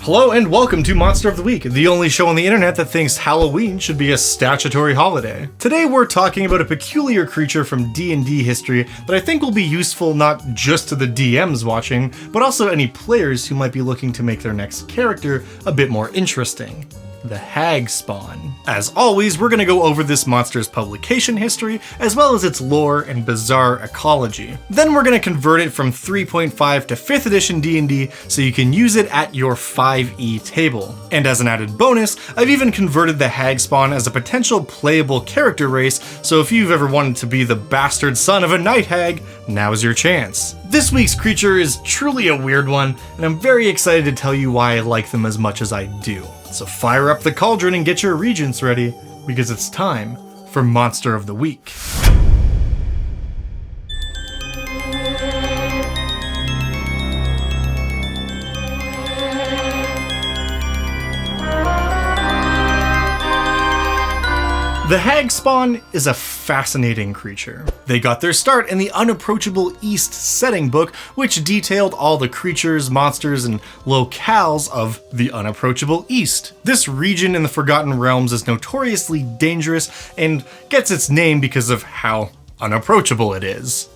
Hello and welcome to Monster of the Week, the only show on the internet that thinks Halloween should be a statutory holiday. Today we're talking about a peculiar creature from D&D history that I think will be useful not just to the DMs watching, but also any players who might be looking to make their next character a bit more interesting. The HAGSPAWN. As always, we're going to go over this monster's publication history, as well as its lore and bizarre ecology. Then we're going to convert it from 3.5 to 5th edition D&D so you can use it at your 5e table. And as an added bonus, I've even converted the HAGSPAWN as a potential playable character race, so if you've ever wanted to be the bastard son of a night hag, now's your chance. This week's creature is truly a weird one, and I'm very excited to tell you why I like them as much as I do. So fire up the cauldron and get your regents ready, because it's time for Monster of the Week. The HAGSPAWN is a fascinating creature. They got their start in the Unapproachable East setting book, which detailed all the creatures, monsters, and locales of the Unapproachable East. This region in the Forgotten Realms is notoriously dangerous and gets its name because of how unapproachable it is.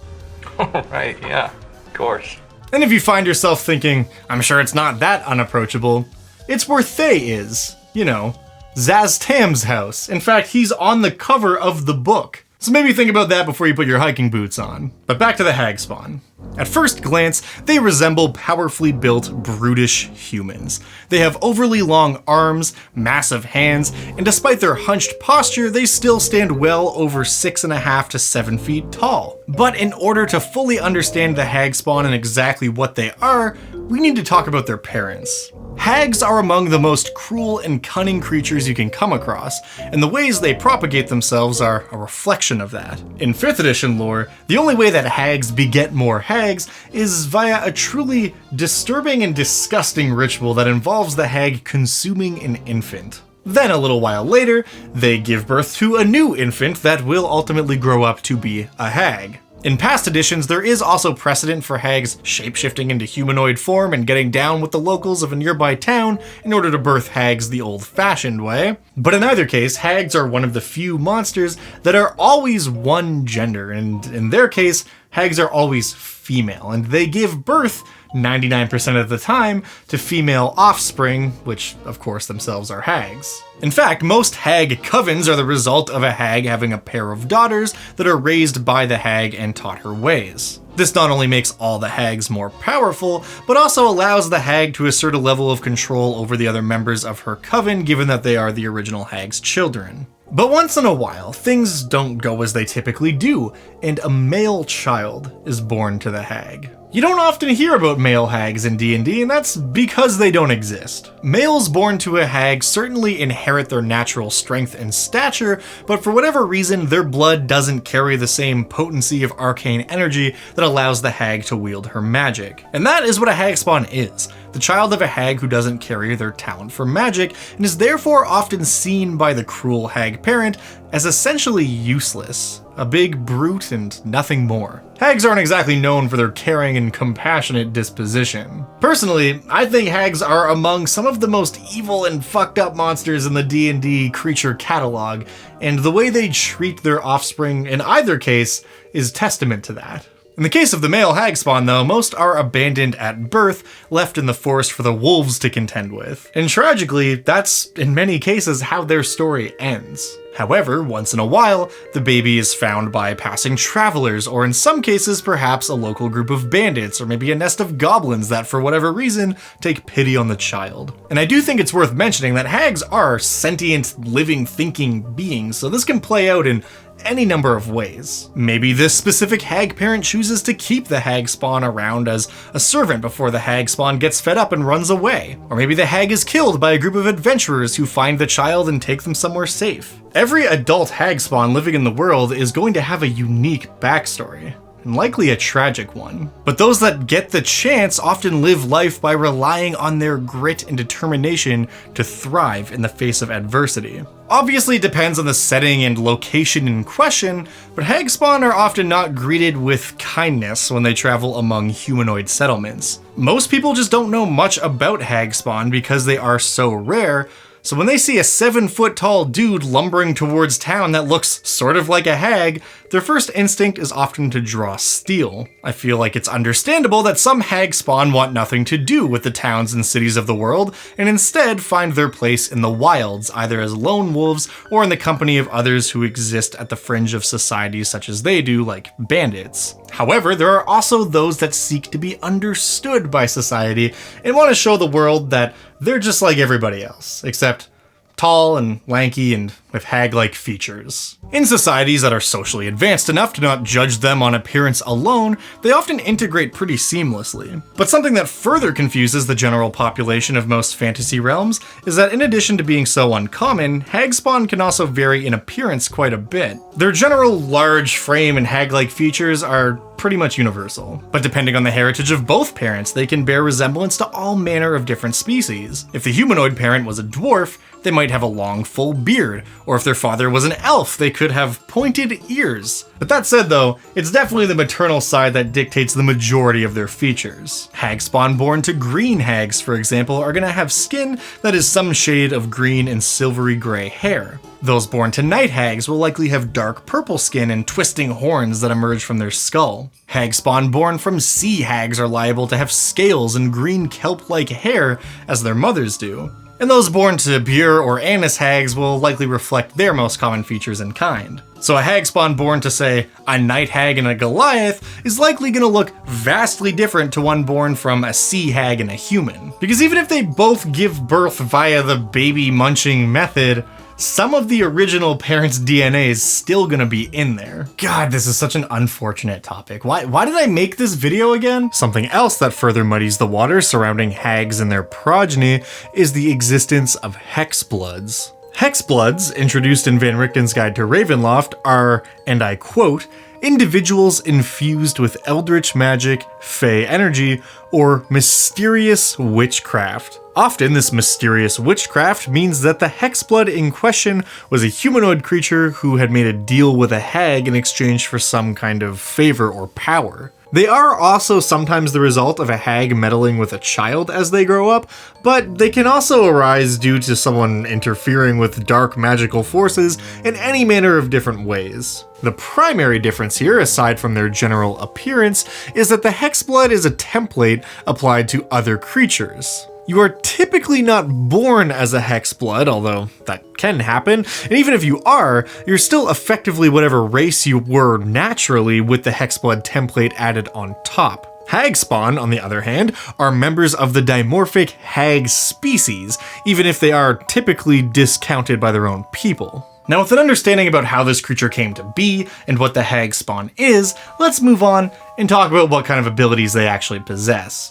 Oh, right, yeah, of course. And if you find yourself thinking, I'm sure it's not that unapproachable, it's where Thay is, you know, Zaz-Tam's house. In fact, he's on the cover of the book. So maybe think about that before you put your hiking boots on. But back to the HAGSPAWN. At first glance, they resemble powerfully built, brutish humans. They have overly long arms, massive hands, and despite their hunched posture, they still stand well over 6.5 to 7 feet tall. But in order to fully understand the HAGSPAWN and exactly what they are, we need to talk about their parents. Hags are among the most cruel and cunning creatures you can come across, and the ways they propagate themselves are a reflection of that. In 5th edition lore, the only way that hags beget more hags is via a truly disturbing and disgusting ritual that involves the hag consuming an infant. Then a little while later, they give birth to a new infant that will ultimately grow up to be a hag. In past editions, there is also precedent for hags shapeshifting into humanoid form and getting down with the locals of a nearby town in order to birth hags the old-fashioned way. But in either case, hags are one of the few monsters that are always one gender, and in their case, hags are always female, and they give birth 99% of the time to female offspring, which of course themselves are hags. In fact, most hag covens are the result of a hag having a pair of daughters that are raised by the hag and taught her ways. This not only makes all the hags more powerful, but also allows the hag to assert a level of control over the other members of her coven, given that they are the original hag's children. But once in a while, things don't go as they typically do, and a male child is born to the hag. You don't often hear about male hags in D&D, and that's because they don't exist. Males born to a hag certainly inherit their natural strength and stature, but for whatever reason, their blood doesn't carry the same potency of arcane energy that allows the hag to wield her magic. And that is what a HAGSPAWN is, the child of a hag who doesn't carry their talent for magic, and is therefore often seen by the cruel hag parent as essentially useless. A big brute and nothing more. Hags aren't exactly known for their caring and compassionate disposition. Personally, I think hags are among some of the most evil and fucked up monsters in the D&D creature catalog, and the way they treat their offspring in either case is testament to that. In the case of the male HAGSPAWN though, most are abandoned at birth, left in the forest for the wolves to contend with. And tragically, that's in many cases how their story ends. However, once in a while, the baby is found by passing travelers, or in some cases perhaps a local group of bandits, or maybe a nest of goblins that for whatever reason take pity on the child. And I do think it's worth mentioning that hags are sentient, living, thinking beings, so this can play out in any number of ways. Maybe this specific hag parent chooses to keep the HAGSPAWN around as a servant before the HAGSPAWN gets fed up and runs away. Or maybe the hag is killed by a group of adventurers who find the child and take them somewhere safe. Every adult HAGSPAWN living in the world is going to have a unique backstory. and likely a tragic one. But those that get the chance often live life by relying on their grit and determination to thrive in the face of adversity. Obviously it depends on the setting and location in question, but HAGSPAWN are often not greeted with kindness when they travel among humanoid settlements. Most people just don't know much about HAGSPAWN because they are so rare, so when they see a 7-foot-tall dude lumbering towards town that looks sort of like a hag, their first instinct is often to draw steel. I feel like it's understandable that some HAGSPAWN want nothing to do with the towns and cities of the world, and instead find their place in the wilds, either as lone wolves or in the company of others who exist at the fringe of society such as they do, like bandits. However, there are also those that seek to be understood by society and want to show the world that they're just like everybody else, except tall and lanky and with hag-like features. In societies that are socially advanced enough to not judge them on appearance alone, they often integrate pretty seamlessly. But something that further confuses the general population of most fantasy realms is that in addition to being so uncommon, HAGSPAWN can also vary in appearance quite a bit. Their general large frame and hag-like features are pretty much universal, but depending on the heritage of both parents, they can bear resemblance to all manner of different species. If the humanoid parent was a dwarf, they might have a long, full beard, or if their father was an elf, they could have pointed ears. But that said though, it's definitely the maternal side that dictates the majority of their features. HAGSPAWN born to green hags, for example, are gonna have skin that is some shade of green and silvery gray hair. Those born to night hags will likely have dark purple skin and twisting horns that emerge from their skull. HAGSPAWN born from sea hags are liable to have scales and green kelp-like hair as their mothers do. And those born to Bure or Annis hags will likely reflect their most common features in kind. So a HAGSPAWN born to, say, a night hag and a Goliath is likely going to look vastly different to one born from a sea hag and a human. Because even if they both give birth via the baby munching method, some of the original parents' DNA is still gonna be in there. God, this is such an unfortunate topic. Why did I make this video again? Something else that further muddies the water surrounding hags and their progeny is the existence of hexbloods. Hexbloods, introduced in Van Richten's Guide to Ravenloft, are, and I quote, individuals infused with eldritch magic, fey energy, or mysterious witchcraft. Often, this mysterious witchcraft means that the hexblood in question was a humanoid creature who had made a deal with a hag in exchange for some kind of favor or power. They are also sometimes the result of a hag meddling with a child as they grow up, but they can also arise due to someone interfering with dark magical forces in any manner of different ways. The primary difference here, aside from their general appearance, is that the hexblood is a template applied to other creatures. You are typically not born as a hexblood, although that can happen, and even if you are, you're still effectively whatever race you were naturally with the hexblood template added on top. HAGSPAWN, on the other hand, are members of the dimorphic hag species, even if they are typically discounted by their own people. Now, with an understanding about how this creature came to be and what the HAGSPAWN is, let's move on and talk about what kind of abilities they actually possess.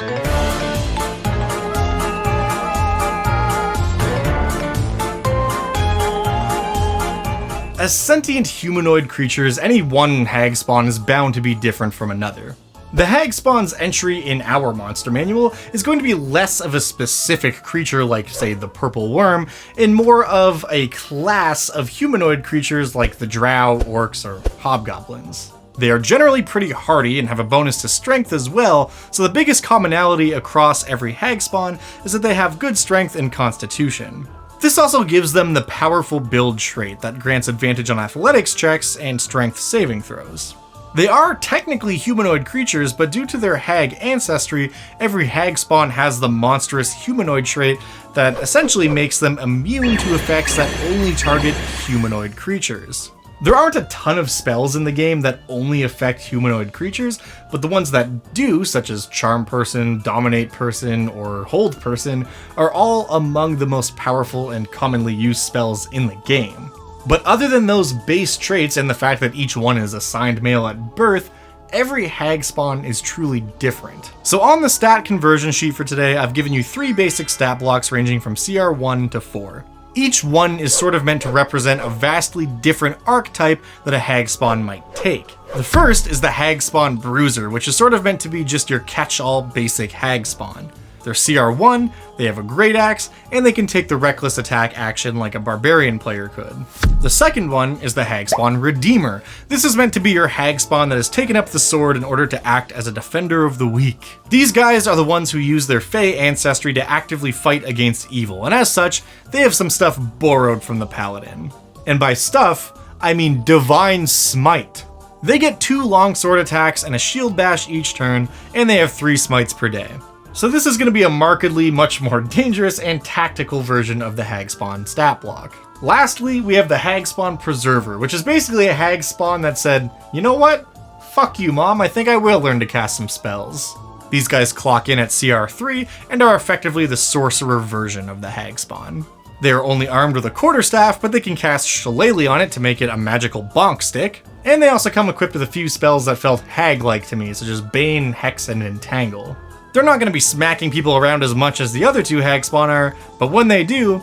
As sentient humanoid creatures, any one HAGSPAWN is bound to be different from another. The HAGSPAWN's entry in our monster manual is going to be less of a specific creature like, say, the purple worm, and more of a class of humanoid creatures like the drow, orcs, or hobgoblins. They are generally pretty hardy and have a bonus to strength as well, so the biggest commonality across every HAGSPAWN is that they have good strength and constitution. This also gives them the powerful build trait that grants advantage on athletics checks and strength saving throws. They are technically humanoid creatures, but due to their hag ancestry, every HAGSPAWN has the monstrous humanoid trait that essentially makes them immune to effects that only target humanoid creatures. There aren't a ton of spells in the game that only affect humanoid creatures, but the ones that do, such as Charm Person, Dominate Person, or Hold Person, are all among the most powerful and commonly used spells in the game. But other than those base traits and the fact that each one is assigned male at birth, every HAGSPAWN is truly different. So on the stat conversion sheet for today, I've given you 3 basic stat blocks ranging from CR 1 to 4. Each one is sort of meant to represent a vastly different archetype that a HAGSPAWN might take. The first is the HAGSPAWN Bruiser, which is sort of meant to be just your catch-all basic HAGSPAWN. They're CR1, they have a great axe, and they can take the reckless attack action like a barbarian player could. The second one is the HAGSPAWN Redeemer. This is meant to be your HAGSPAWN that has taken up the sword in order to act as a defender of the weak. These guys are the ones who use their Fey ancestry to actively fight against evil, and as such, they have some stuff borrowed from the Paladin. And by stuff, I mean Divine Smite. They get 2 longsword attacks and a shield bash each turn, and they have 3 smites per day. So this is going to be a markedly much more dangerous and tactical version of the HAGSPAWN stat block. Lastly, we have the HAGSPAWN Preserver, which is basically a HAGSPAWN that said, you know what? Fuck you, Mom, I think I will learn to cast some spells. These guys clock in at CR3 and are effectively the sorcerer version of the HAGSPAWN. They are only armed with a quarterstaff, but they can cast Shillelagh on it to make it a magical bonk stick. And they also come equipped with a few spells that felt hag-like to me, such as Bane, Hex, and Entangle. They're not going to be smacking people around as much as the other 2 HAGSPAWN are, but when they do,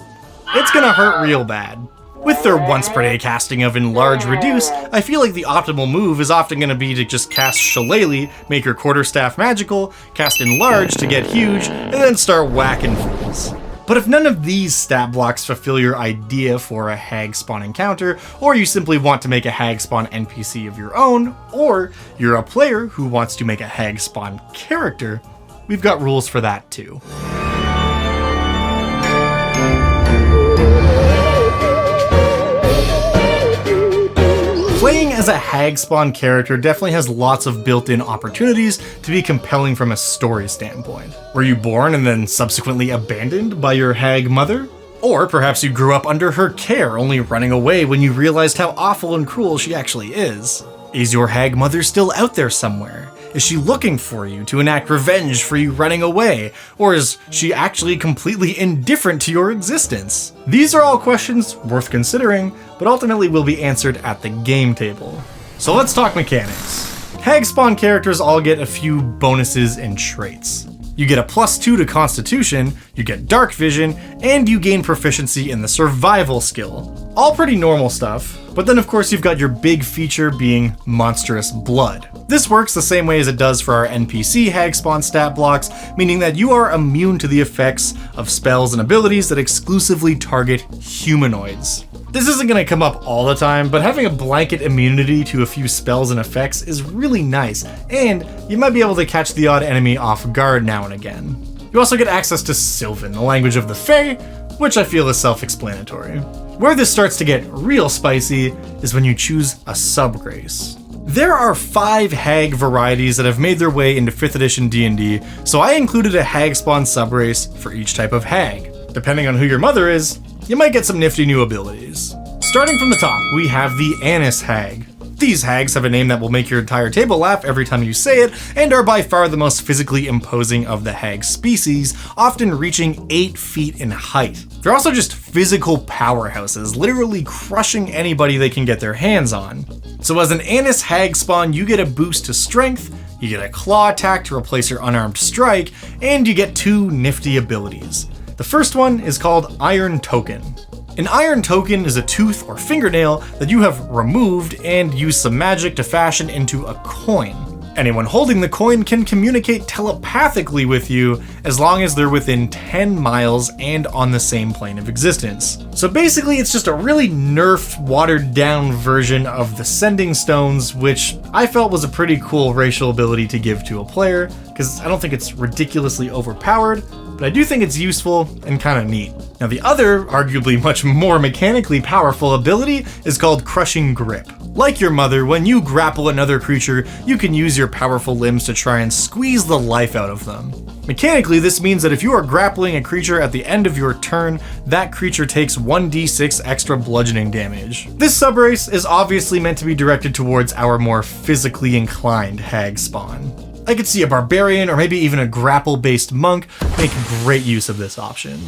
it's going to hurt real bad. With their once per day casting of Enlarge Reduce, I feel like the optimal move is often going to be to just cast Shillelagh, make your quarterstaff magical, cast Enlarge to get huge, and then start whacking fools. But if none of these stat blocks fulfill your idea for a HAGSPAWN encounter, or you simply want to make a HAGSPAWN NPC of your own, or you're a player who wants to make a HAGSPAWN character, we've got rules for that too. Playing as a HAGSPAWN character definitely has lots of built-in opportunities to be compelling from a story standpoint. Were you born and then subsequently abandoned by your hag mother? Or perhaps you grew up under her care, only running away when you realized how awful and cruel she actually is. Is your hag mother still out there somewhere? Is she looking for you to enact revenge for you running away? Or is she actually completely indifferent to your existence? These are all questions worth considering, but ultimately will be answered at the game table. So let's talk mechanics. HAGSPAWN characters all get a few bonuses and traits. You get a +2 to Constitution, you get Dark Vision, and you gain proficiency in the Survival skill. All pretty normal stuff, but then of course you've got your big feature being Monstrous Blood. This works the same way as it does for our NPC HAGSPAWN stat blocks, meaning that you are immune to the effects of spells and abilities that exclusively target humanoids. This isn't going to come up all the time, but having a blanket immunity to a few spells and effects is really nice, and you might be able to catch the odd enemy off guard now and again. You also get access to Sylvan, the language of the Fae, which I feel is self-explanatory. Where this starts to get real spicy is when you choose a subgrace. There are 5 hag varieties that have made their way into 5th edition D&D, so I included a HAGSPAWN subrace for each type of hag. Depending on who your mother is, you might get some nifty new abilities. Starting from the top, we have the Annis Hag. These hags have a name that will make your entire table laugh every time you say it, and are by far the most physically imposing of the hag species, often reaching 8 feet in height. They're also just physical powerhouses, literally crushing anybody they can get their hands on. So as an Annis HAGSPAWN, you get a boost to strength, you get a claw attack to replace your unarmed strike, and you get 2 nifty abilities. The first one is called Iron Token. An iron token is a tooth or fingernail that you have removed and use some magic to fashion into a coin. Anyone holding the coin can communicate telepathically with you as long as they're within 10 miles and on the same plane of existence. So basically it's just a really nerfed, watered down version of the Sending Stones, which I felt was a pretty cool racial ability to give to a player, because I don't think it's ridiculously overpowered, but I do think it's useful and kind of neat. Now the other, arguably much more mechanically powerful ability is called Crushing Grip. Like your mother, when you grapple another creature, you can use your powerful limbs to try and squeeze the life out of them. Mechanically, this means that if you are grappling a creature at the end of your turn, that creature takes 1d6 extra bludgeoning damage. This subrace is obviously meant to be directed towards our more physically inclined HAGSPAWN. I could see a barbarian or maybe even a grapple-based monk make great use of this option.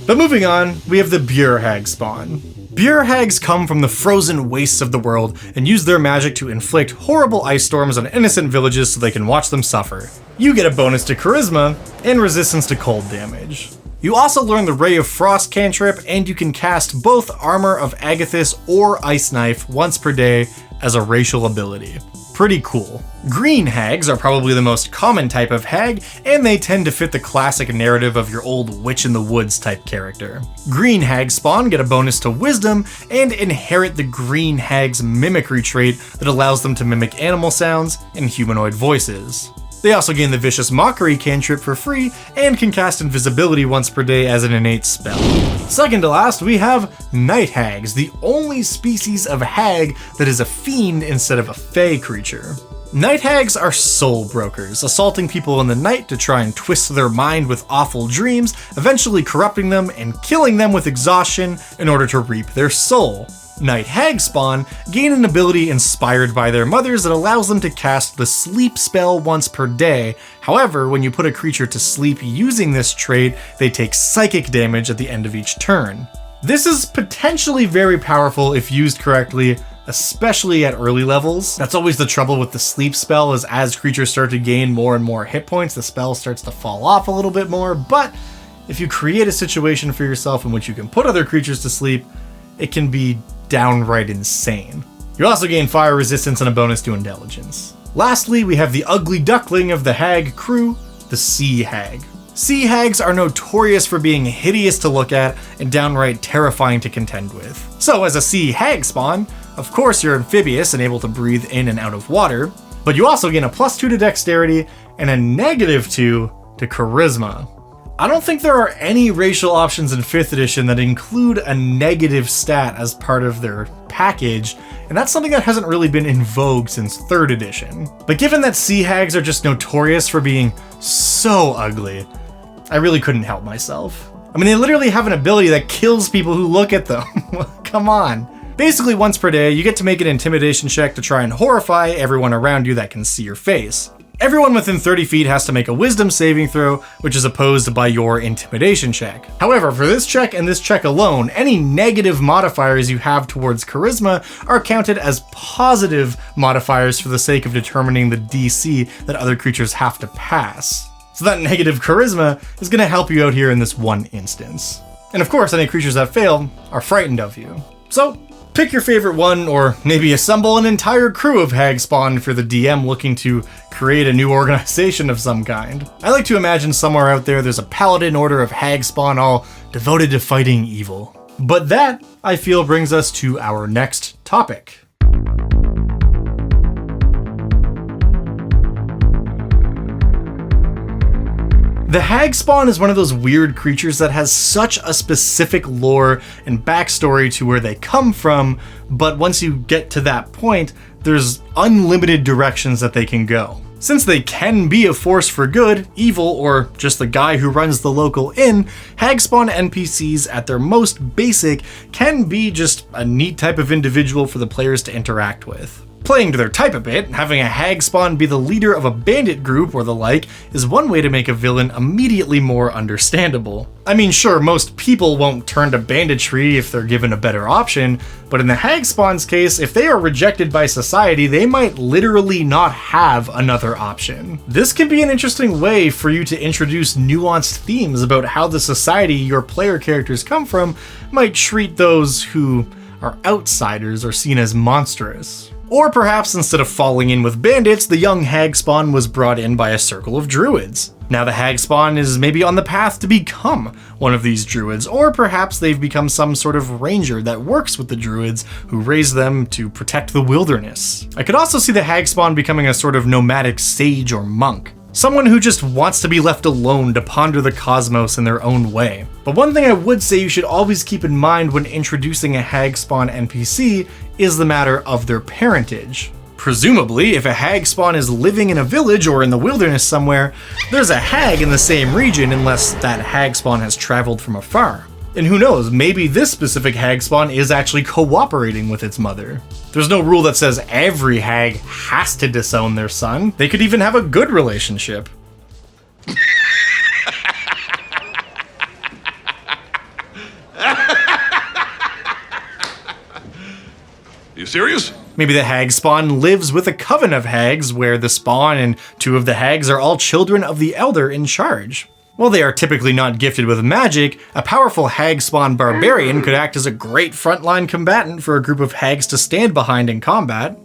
But moving on, we have the Bure HAGSPAWN. Bure hags come from the frozen wastes of the world and use their magic to inflict horrible ice storms on innocent villages so they can watch them suffer. You get a bonus to charisma and resistance to cold damage. You also learn the Ray of Frost cantrip, and you can cast both Armor of Agathis or Ice Knife once per day as a racial ability. pretty cool. Green hags are probably the most common type of hag, and they tend to fit the classic narrative of your old witch in the woods type character. Green hag spawn get a bonus to wisdom and inherit the green hag's mimicry trait that allows them to mimic animal sounds and humanoid voices. They also gain the Vicious Mockery cantrip for free and can cast invisibility once per day as an innate spell. Second to last, we have Night Hags, the only species of hag that is a fiend instead of a fey creature. Night hags are soul brokers, assaulting people in the night to try and twist their mind with awful dreams, eventually corrupting them and killing them with exhaustion in order to reap their soul. Night hag spawn gain an ability inspired by their mothers that allows them to cast the sleep spell once per day. However, when you put a creature to sleep using this trait, they take psychic damage at the end of each turn. This is potentially very powerful if used correctly, especially at early levels. That's always the trouble with the sleep spell, is as creatures start to gain more and more hit points, the spell starts to fall off a little bit more, but if you create a situation for yourself in which you can put other creatures to sleep, it can be downright insane. You also gain fire resistance and a bonus to intelligence. Lastly, we have the ugly duckling of the hag crew, the sea hag. Sea hags are notorious for being hideous to look at and downright terrifying to contend with. So as a sea hag spawn, of course you're amphibious and able to breathe in and out of water, but you also gain a +2 to dexterity and a -2 to charisma. I don't think there are any racial options in 5th edition that include a negative stat as part of their package, and that's something that hasn't really been in vogue since 3rd edition. But given that sea hags are just notorious for being so ugly, I really couldn't help myself. I mean, they literally have an ability that kills people who look at them. Come on. Basically, once per day, you get to make an intimidation check to try and horrify everyone around you that can see your face. Everyone within 30 feet has to make a wisdom saving throw, which is opposed by your intimidation check. However, for this check and this check alone, any negative modifiers you have towards charisma are counted as positive modifiers for the sake of determining the DC that other creatures have to pass. So that negative charisma is going to help you out here in this one instance. And of course, any creatures that fail are frightened of you. So pick your favorite one, or maybe assemble an entire crew of hag spawn for the DM looking to create a new organization of some kind. I like to imagine somewhere out there there's a paladin order of hag spawn all devoted to fighting evil. But that, I feel, brings us to our next topic. The hag spawn is one of those weird creatures that has such a specific lore and backstory to where they come from, but once you get to that point, there's unlimited directions that they can go. Since they can be a force for good, evil, or just the guy who runs the local inn, hag spawn NPCs at their most basic can be just a neat type of individual for the players to interact with. Playing to their type a bit, having a hag spawn be the leader of a bandit group or the like is one way to make a villain immediately more understandable. I mean, sure, most people won't turn to banditry if they're given a better option, but in the hag spawn's case, if they are rejected by society, they might literally not have another option. This can be an interesting way for you to introduce nuanced themes about how the society your player characters come from might treat those who are outsiders or seen as monstrous. Or perhaps instead of falling in with bandits, the young hag spawn was brought in by a circle of druids. Now the hag spawn is maybe on the path to become one of these druids, or perhaps they've become some sort of ranger that works with the druids who raise them to protect the wilderness. I could also see the hag spawn becoming a sort of nomadic sage or monk. Someone who just wants to be left alone to ponder the cosmos in their own way. But one thing I would say you should always keep in mind when introducing a hag spawn NPC is the matter of their parentage. Presumably, if a hag spawn is living in a village or in the wilderness somewhere, there's a hag in the same region unless that hag spawn has traveled from afar. And who knows, maybe this specific hag spawn is actually cooperating with its mother. There's no rule that says every hag has to disown their son. They could even have a good relationship. You serious? Maybe the hag spawn lives with a coven of hags where the spawn and 2 of the hags are all children of the elder in charge. While they are typically not gifted with magic, a powerful hag spawn barbarian could act as a great frontline combatant for a group of hags to stand behind in combat.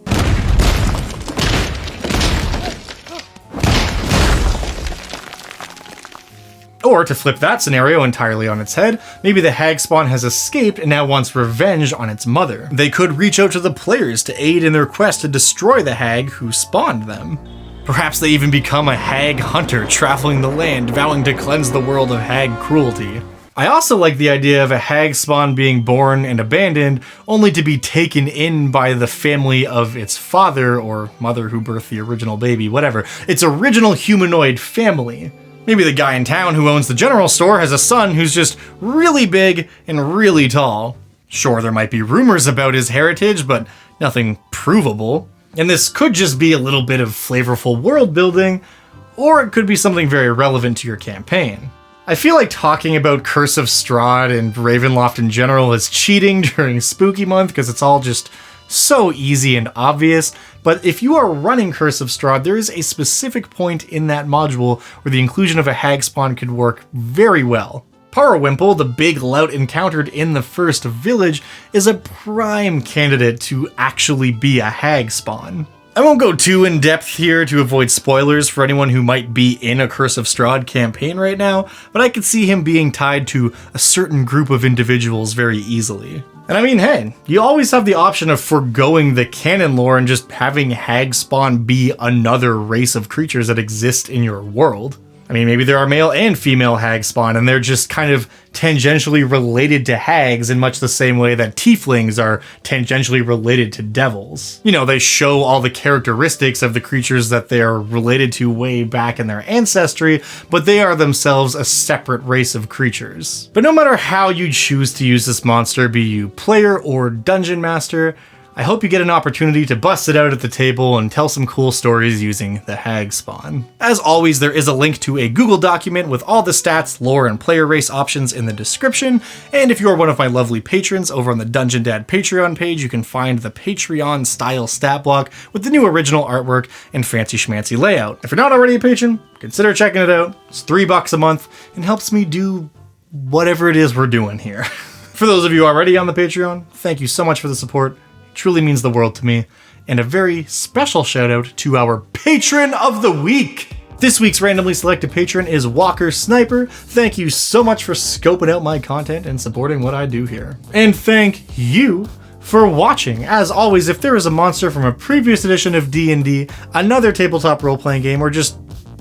Or, to flip that scenario entirely on its head, maybe the HAGSPAWN has escaped and now wants revenge on its mother. They could reach out to the players to aid in their quest to destroy the hag who spawned them. Perhaps they even become a hag hunter traveling the land, vowing to cleanse the world of hag cruelty. I also like the idea of a HAGSPAWN being born and abandoned, only to be taken in by the family of its father or mother who birthed the original baby, whatever. Its original humanoid family. Maybe the guy in town who owns the general store has a son who's just really big and really tall. Sure, there might be rumors about his heritage, but nothing provable. And this could just be a little bit of flavorful world building, or it could be something very relevant to your campaign. I feel like talking about Curse of Strahd and Ravenloft in general is cheating during Spooky Month because it's all just so easy and obvious, but if you are running Curse of Strahd, there is a specific point in that module where the inclusion of a HAGSPAWN could work very well. Parawimple, the big lout encountered in the first village, is a prime candidate to actually be a HAGSPAWN. I won't go too in depth here to avoid spoilers for anyone who might be in a Curse of Strahd campaign right now, but I could see him being tied to a certain group of individuals very easily. And I mean, hey, you always have the option of foregoing the canon lore and just having HAGSPAWN be another race of creatures that exist in your world. I mean, maybe there are male and female HAGSPAWN, and they're just kind of tangentially related to hags in much the same way that tieflings are tangentially related to devils. You know, they show all the characteristics of the creatures that they're related to way back in their ancestry, but they are themselves a separate race of creatures. But no matter how you choose to use this monster, be you player or dungeon master, I hope you get an opportunity to bust it out at the table and tell some cool stories using the HAGSPAWN. As always, there is a link to a Google document with all the stats, lore, and player race options in the description, and if you are one of my lovely patrons over on the Dungeon Dad Patreon page, you can find the Patreon style stat block with the new original artwork and fancy schmancy layout. If you're not already a patron, consider checking it out. It's $3 a month and helps me do whatever it is we're doing here. For those of you already on the Patreon, thank you so much for the support. Truly means the world to me, and a very special shout out to our Patron of the Week! This week's randomly selected patron is Walker Sniper. Thank you so much for scoping out my content and supporting what I do here. And thank you for watching. As always, if there is a monster from a previous edition of D&D, another tabletop role-playing game, or just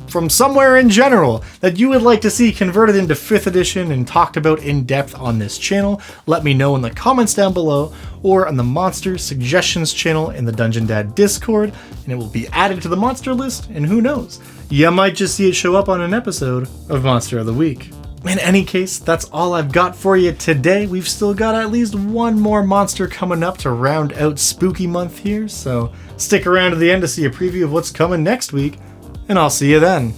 from somewhere in general that you would like to see converted into 5th edition and talked about in depth on this channel, let me know in the comments down below or on the monster suggestions channel in the Dungeon Dad Discord, and it will be added to the monster list, and who knows, you might just see it show up on an episode of Monster of the Week. In any case, that's all I've got for you today. We've still got at least one more monster coming up to round out Spooky Month here, so stick around to the end to see a preview of what's coming next week. And I'll see you then.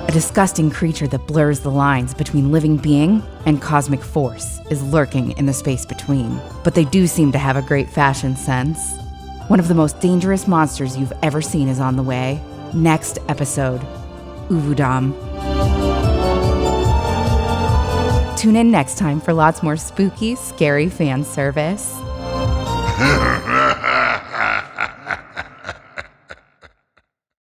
A disgusting creature that blurs the lines between living being and cosmic force is lurking in the space between. But they do seem to have a great fashion sense. One of the most dangerous monsters you've ever seen is on the way. Next episode, Uvudam. Tune in next time for lots more spooky, scary fan service.